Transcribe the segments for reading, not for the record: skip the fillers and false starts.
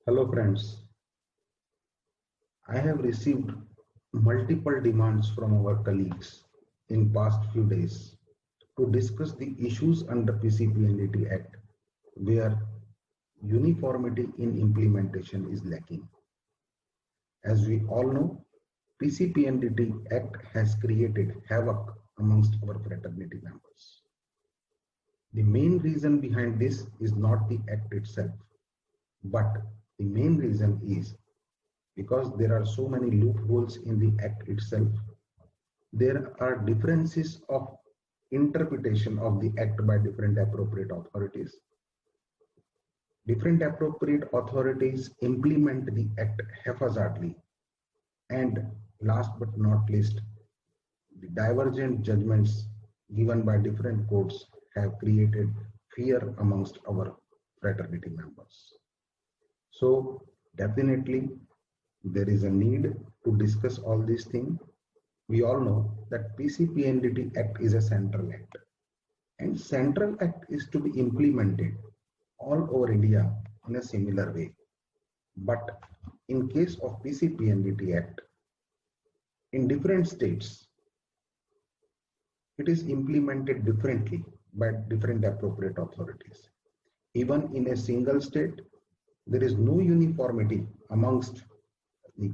Hello friends, I have received multiple demands from our colleagues in past few days to discuss the issues under PC-PNDT Act where uniformity in implementation is lacking. As we all know, PC-PNDT Act has created havoc amongst our fraternity members. The main reason behind this is not the act itself, but the main reason is because there are so many loopholes in the act itself. There are differences of interpretation of the act by different appropriate authorities. Different appropriate authorities implement the act haphazardly. And last but not least, the divergent judgments given by different courts have created fear amongst our fraternity members. So definitely there is a need to discuss all these things. We all know that PC-PNDT Act is a central act, and central act is to be implemented all over India in a similar way. But in case of PC-PNDT Act, in different states, it is implemented differently by different appropriate authorities. Even in a single state, there is no uniformity amongst the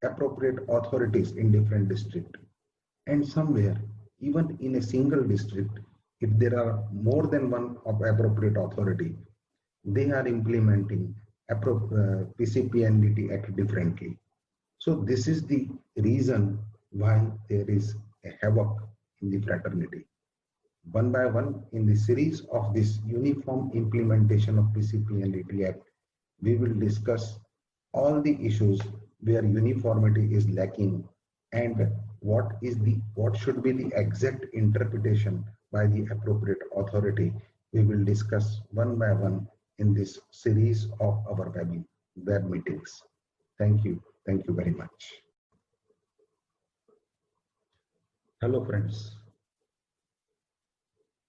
appropriate authorities in different districts. And somewhere, even in a single district, if there are more than one of appropriate authority, they are implementing PC-PNDT Act differently. So this is the reason why there is a havoc in the fraternity. One by one, in the series of this uniform implementation of PC-PNDT Act, we will discuss all the issues where uniformity is lacking and what should be the exact interpretation by the appropriate authority. We will discuss one by one in this series of our web meetings. Thank you. Thank you very much. Hello friends.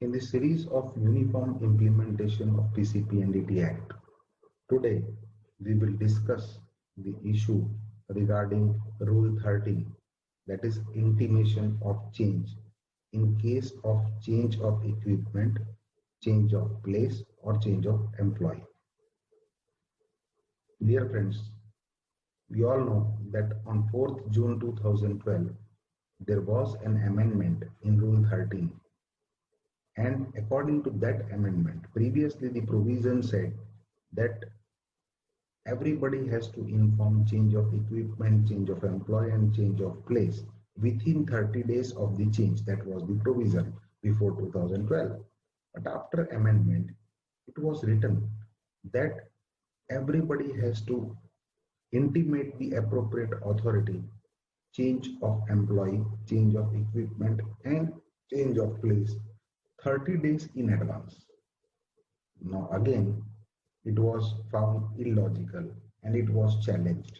In the series of uniform implementation of PC-PNDT Act, today we will discuss the issue regarding Rule 30, that is intimation of change in case of change of equipment, change of place, or change of employee. Dear friends, we all know that on 4th June 2012, there was an amendment in Rule 13. And according to that amendment, previously the provision said that everybody has to inform change of equipment, change of employee, and change of place within 30 days of the change. That was the provision before 2012. But after amendment, it was written that everybody has to intimate the appropriate authority change of employee, change of equipment, and change of place 30 days in advance. Now again, it was found illogical and it was challenged.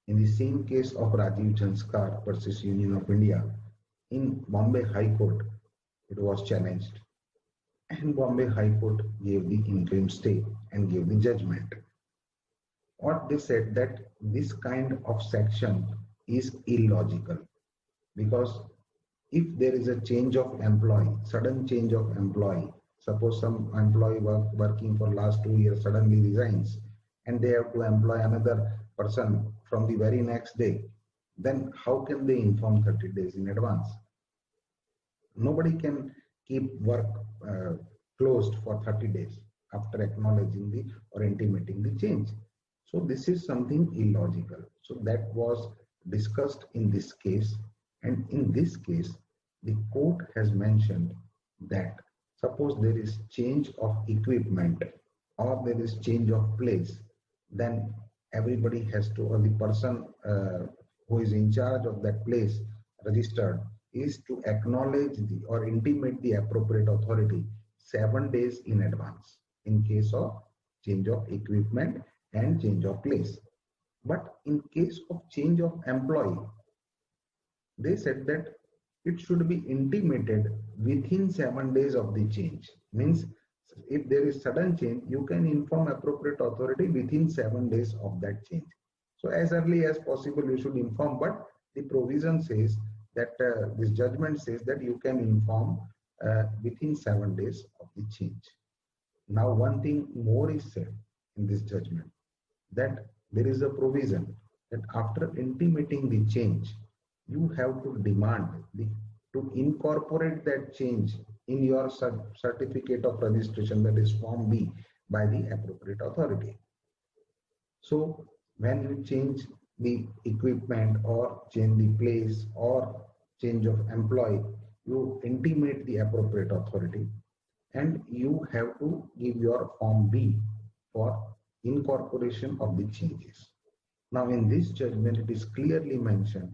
In the same case of Rajiv Janskar versus Union of India, in Bombay High Court, it was challenged. And Bombay High Court gave the interim stay and gave the judgment. What they said that this kind of section is illogical because if there is a change of employee, sudden change of employee, suppose some employee working for last 2 years suddenly resigns and they have to employ another person from the very next day, then how can they inform 30 days in advance? Nobody can keep work closed for 30 days after acknowledging the or intimating the change. So this is something illogical. So that was discussed in this case, and in this case the court has mentioned that suppose there is change of equipment or there is change of place, then everybody has to, or the person who is in charge of that place registered is to acknowledge the or intimate the appropriate authority 7 days in advance in case of change of equipment and change of place. But in case of change of employee, they said that it should be intimated within 7 days of the change. Means if there is sudden change, you can inform appropriate authority within 7 days of that change. So as early as possible, you should inform, but the provision says that this judgment says that you can inform within 7 days of the change. Now, one thing more is said in this judgment, that there is a provision that after intimating the change, you have to demand to incorporate that change in your certificate of registration, that is Form B, by the appropriate authority. So when you change the equipment or change the place or change of employee, you intimate the appropriate authority and you have to give your Form B for incorporation of the changes. Now in this judgment, it is clearly mentioned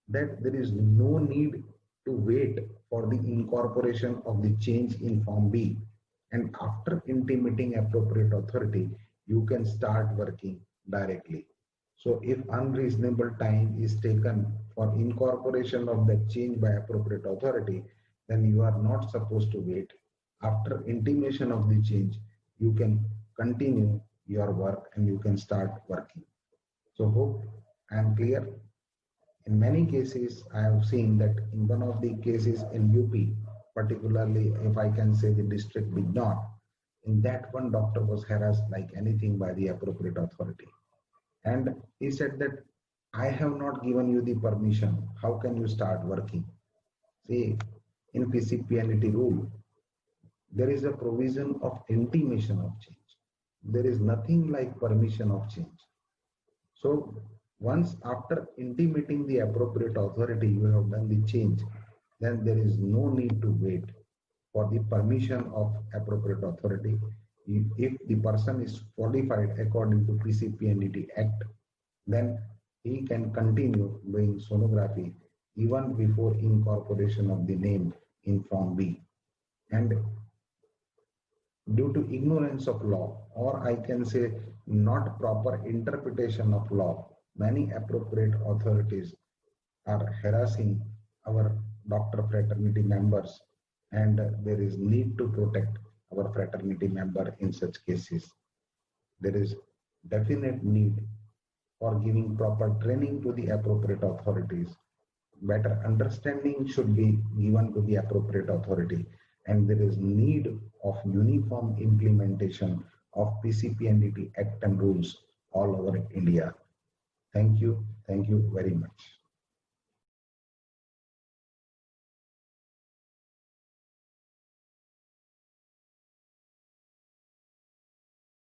that there is no need to wait for the incorporation of the change in Form B. And after intimating appropriate authority, you can start working directly. So if unreasonable time is taken for incorporation of that change by appropriate authority, then you are not supposed to wait. After intimation of the change, you can continue your work and you can start working. So hope I am clear. In many cases, I have seen that in one of the cases in UP, particularly if I can say the district Bignor, in that one doctor was harassed like anything by the appropriate authority. And he said that I have not given you the permission. How can you start working? See, in PC-PNDT rule, there is a provision of intimation of change. There is nothing like permission of change. So once after intimating the appropriate authority, you have done the change, then there is no need to wait for the permission of appropriate authority. If the person is qualified according to PC-PNDT Act, then he can continue doing sonography even before incorporation of the name in Form B. And due to ignorance of law, or I can say not proper interpretation of law, many appropriate authorities are harassing our doctor fraternity members, and there is need to protect our fraternity member in such cases. There is definite need for giving proper training to the appropriate authorities. Better understanding should be given to the appropriate authority, and there is need of uniform implementation of PC-PNDT Act and rules all over India. Thank you very much.